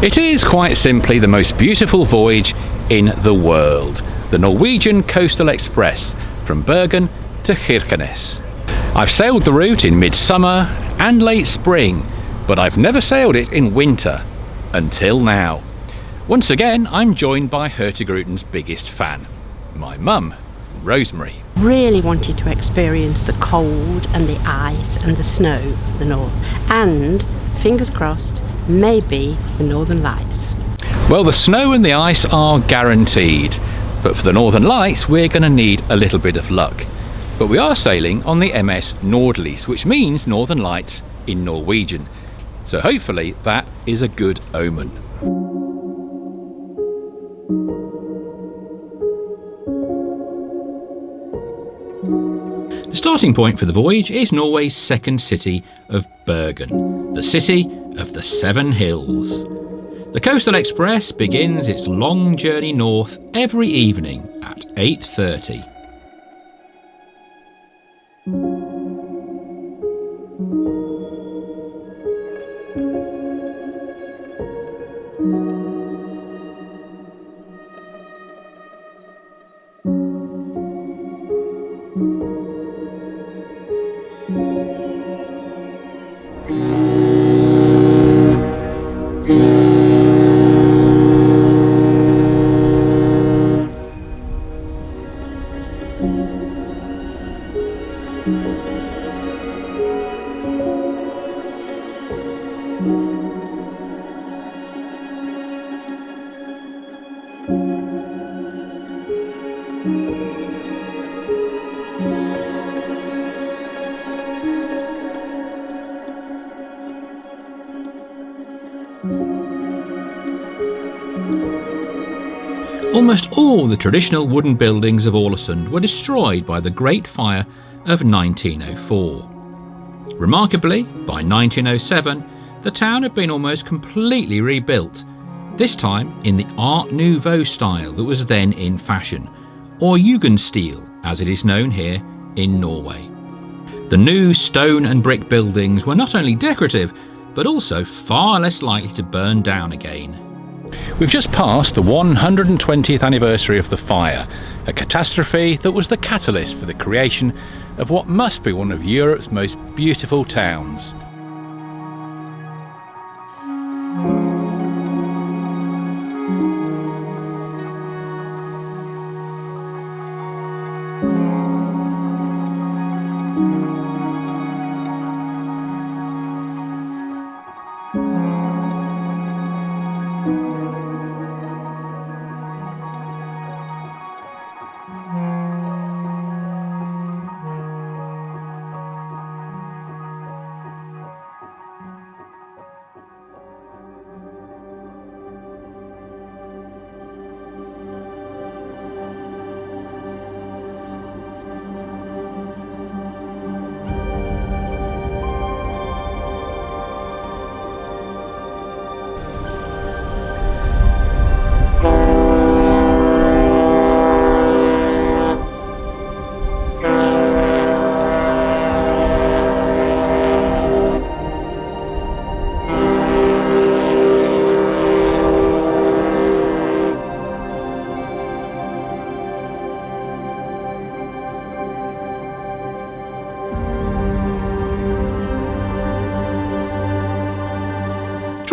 It is quite simply the most beautiful voyage in the world, the Norwegian Coastal Express from Bergen to Kirkenes. I've sailed the route in midsummer and late spring, but I've never sailed it in winter, until now. Once again, I'm joined by Hurtigruten's biggest fan, my mum, Rosemary. Really wanted to experience the cold and the ice and the snow of the north, and, fingers crossed, maybe the northern lights. Well, the snow and the ice are guaranteed, but for the northern lights we're going to need a little bit of luck. But we are sailing on the MS Nordlys, which means northern lights in Norwegian, so hopefully that is a good omen. The starting point for the voyage is Norway's second city of Bergen, the city of the Seven Hills. The Coastal Express begins its long journey north every evening at 8:30. Almost all the traditional wooden buildings of Ålesund were destroyed by the Great Fire of 1904. Remarkably, by 1907, the town had been almost completely rebuilt, this time in the Art Nouveau style that was then in fashion, or Jugendstil as it is known here in Norway. The new stone and brick buildings were not only decorative, but also far less likely to burn down again. We've just passed the 120th anniversary of the fire, a catastrophe that was the catalyst for the creation of what must be one of Europe's most beautiful towns.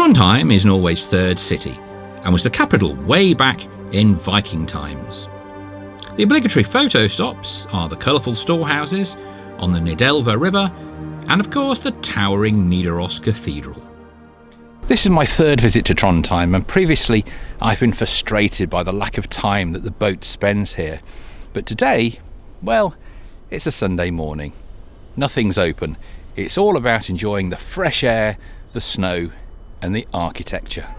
Trondheim is Norway's third city and was the capital way back in Viking times. The obligatory photo stops are the colourful storehouses on the Nidelva River and of course the towering Nidaros Cathedral. This is my third visit to Trondheim, and previously I've been frustrated by the lack of time that the boat spends here. But today, well, it's a Sunday morning. Nothing's open. It's all about enjoying the fresh air, the snow and the architecture.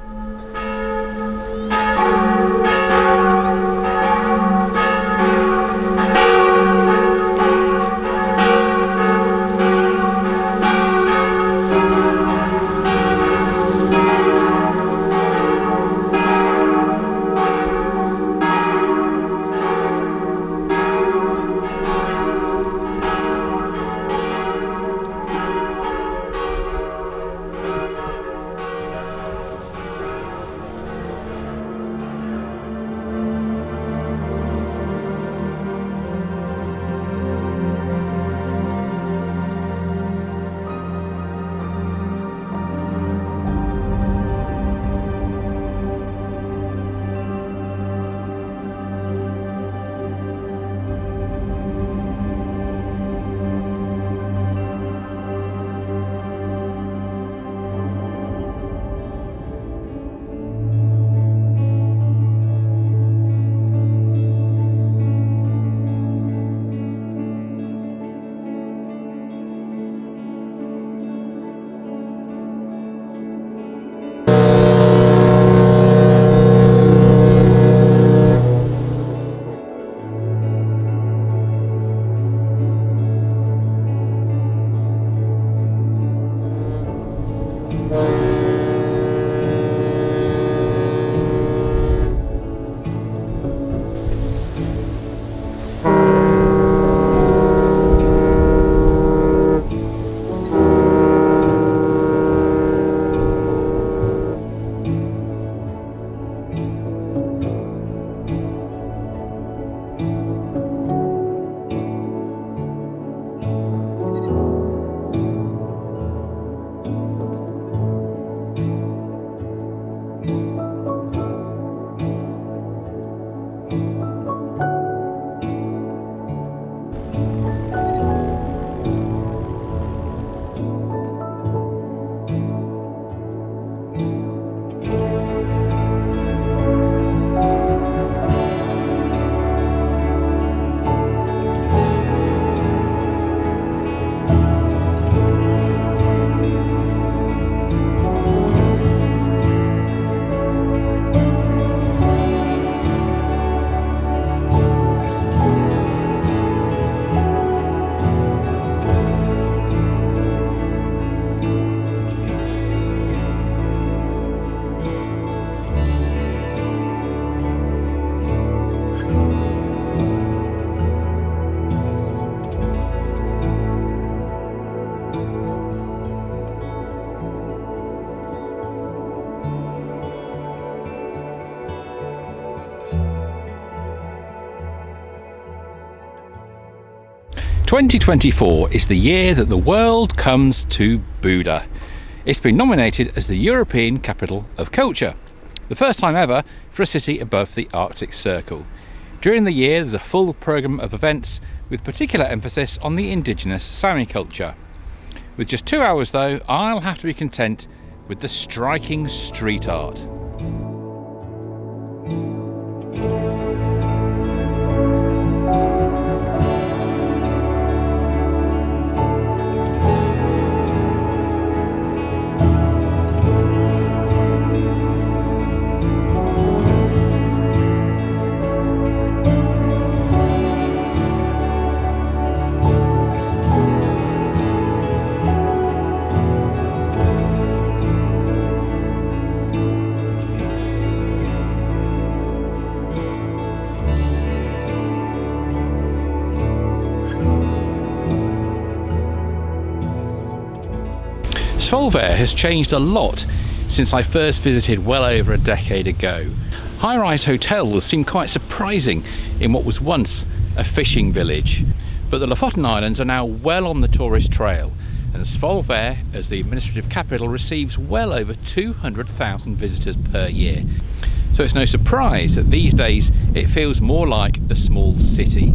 2024 is the year that the world comes to Buda. It's been nominated as the European Capital of Culture, the first time ever for a city above the Arctic Circle. During the year there's a full programme of events with particular emphasis on the indigenous Sami culture. With just 2 hours though, I'll have to be content with the striking street art. Svalbard has changed a lot since I first visited well over a decade ago. High-rise hotels seem quite surprising in what was once a fishing village. But the Lofoten Islands are now well on the tourist trail, and Svalbard, as the administrative capital, receives well over 200,000 visitors per year. So it's no surprise that these days it feels more like a small city.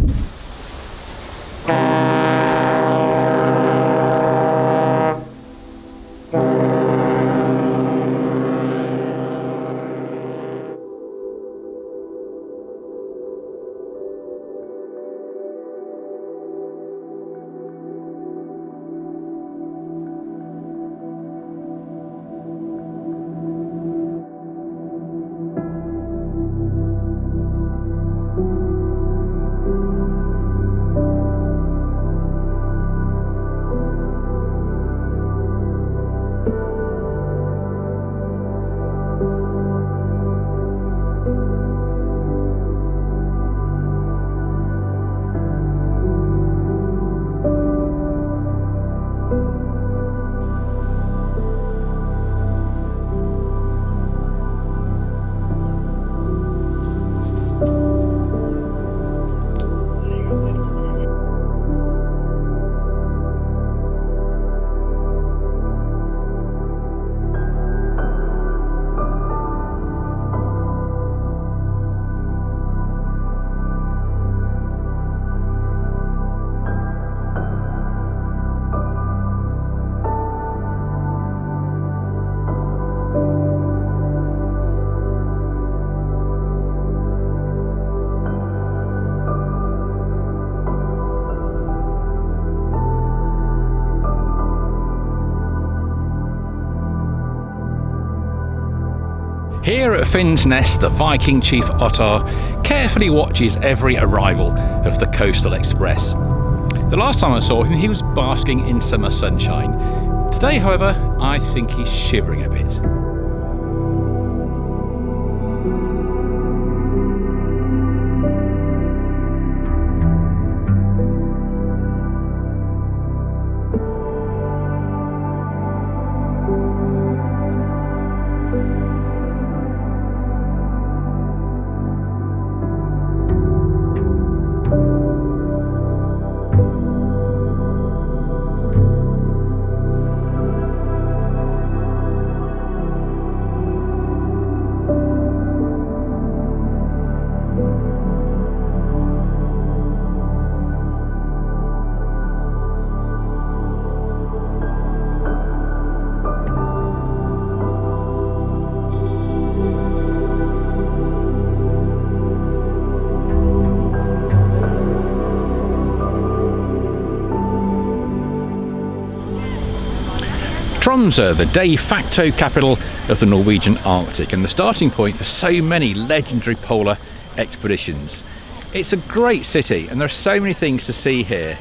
Here at Finn's Nest, the Viking chief Ottar carefully watches every arrival of the Coastal Express. The last time I saw him, he was basking in summer sunshine. Today, however, I think he's shivering a bit. Tromsø, the de facto capital of the Norwegian Arctic and the starting point for so many legendary polar expeditions. It's a great city and there are so many things to see here.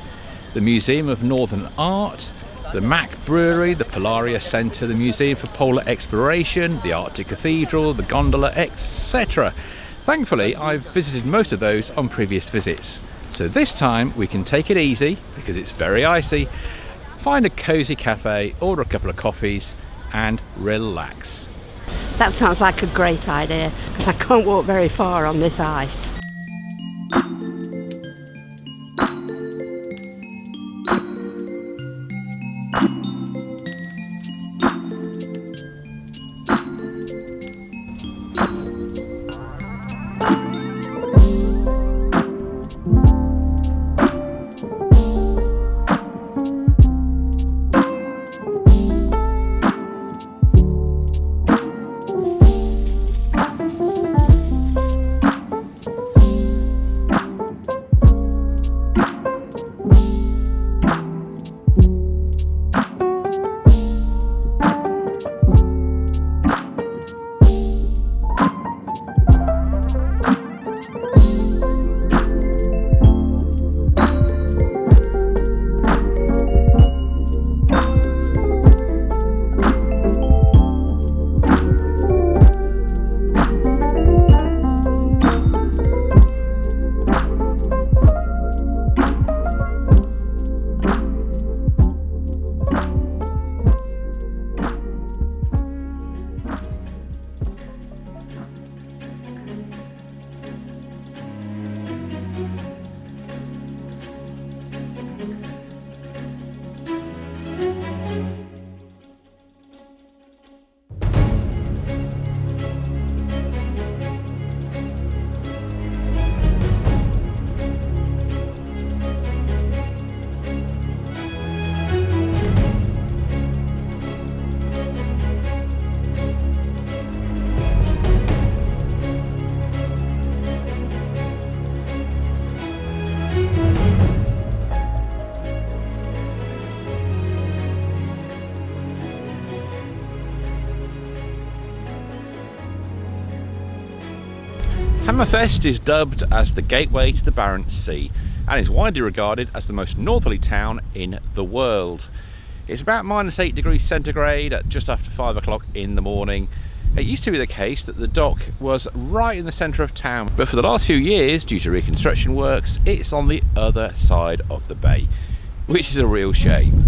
The Museum of Northern Art, the Mack Brewery, the Polaria Centre, the Museum for Polar Exploration, the Arctic Cathedral, the gondola, etc. Thankfully, I've visited most of those on previous visits. So this time we can take it easy because it's very icy, find a cosy cafe, order a couple of coffees and relax. That sounds like a great idea because I can't walk very far on this ice. Hammerfest is dubbed as the gateway to the Barents Sea and is widely regarded as the most northerly town in the world. It's about -8 degrees centigrade at just after 5 o'clock in the morning. It used to be the case that the dock was right in the centre of town, but for the last few years, due to reconstruction works, it's on the other side of the bay, which is a real shame.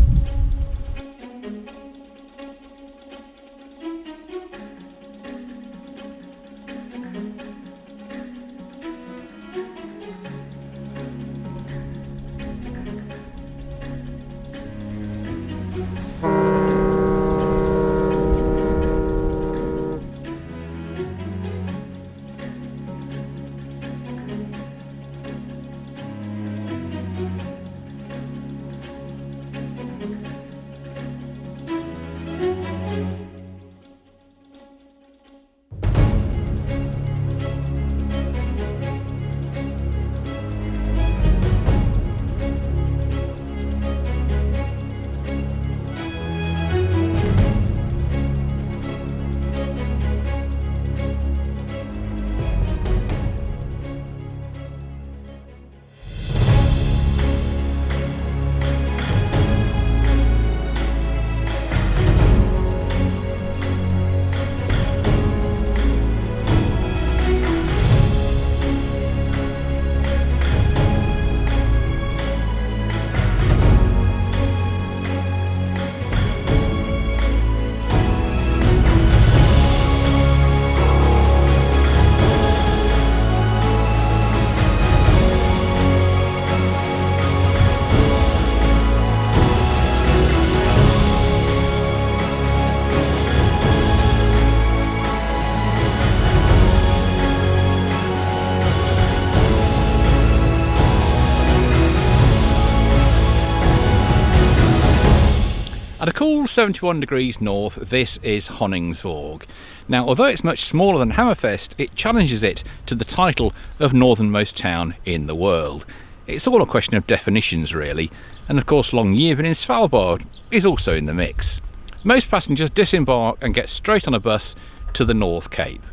At a cool 71 degrees north, this is Honningsvåg. Now, although it's much smaller than Hammerfest, it challenges it to the title of northernmost town in the world. It's all a question of definitions, really, and of course Longyearbyen in Svalbard is also in the mix. Most passengers disembark and get straight on a bus to the North Cape,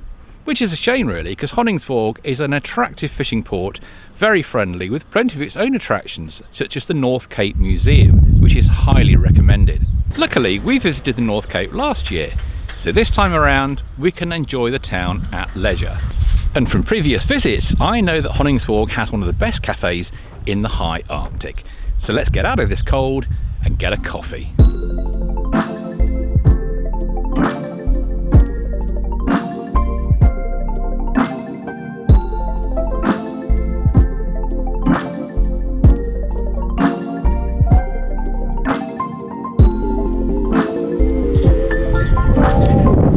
which is a shame really, because Honningsvåg is an attractive fishing port, very friendly, with plenty of its own attractions, such as the North Cape Museum, which is highly recommended. Luckily, we visited the North Cape last year, so this time around we can enjoy the town at leisure. And from previous visits, I know that Honningsvåg has one of the best cafes in the high Arctic. So let's get out of this cold and get a coffee.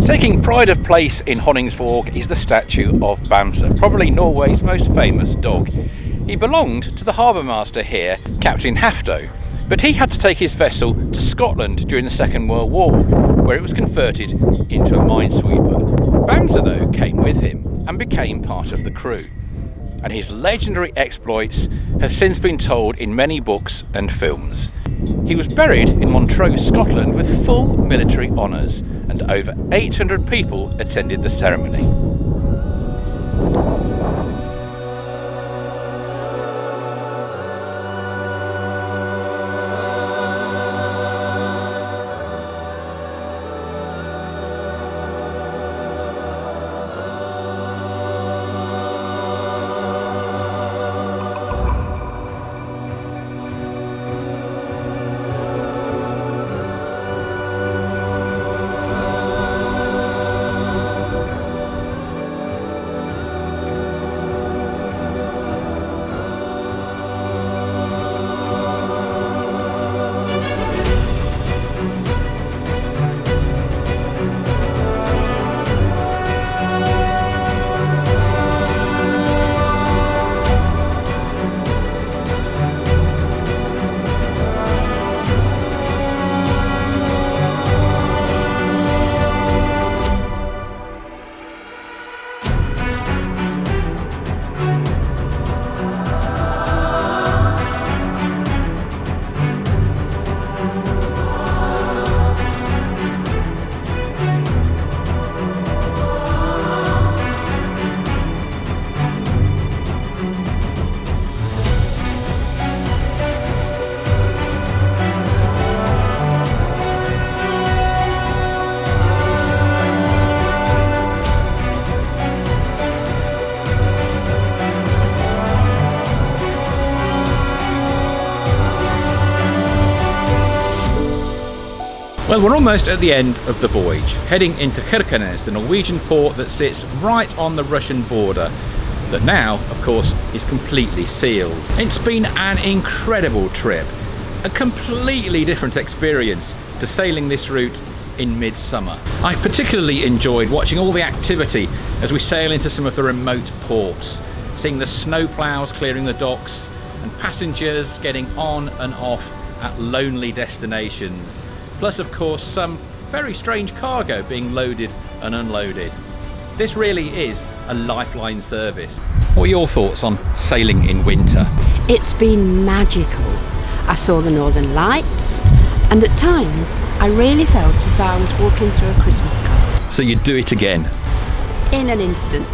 Taking pride of place in Honningsvåg is the statue of Bamse, probably Norway's most famous dog. He belonged to the harbour master here, Captain Hafto, but he had to take his vessel to Scotland during the Second World War, where it was converted into a minesweeper. Bamse, though, came with him and became part of the crew, and his legendary exploits have since been told in many books and films. He was buried in Montrose, Scotland, with full military honours, and over 800 people attended the ceremony. Well, we're almost at the end of the voyage, heading into Kirkenes, the Norwegian port that sits right on the Russian border, that now, of course, is completely sealed. It's been an incredible trip, a completely different experience to sailing this route in midsummer. I particularly enjoyed watching all the activity as we sail into some of the remote ports, seeing the snowplows clearing the docks and passengers getting on and off at lonely destinations. Plus, of course, some very strange cargo being loaded and unloaded. This really is a lifeline service. What are your thoughts on sailing in winter? It's been magical. I saw the northern lights, and at times I really felt as though I was walking through a Christmas card. So you'd do it again? In an instant.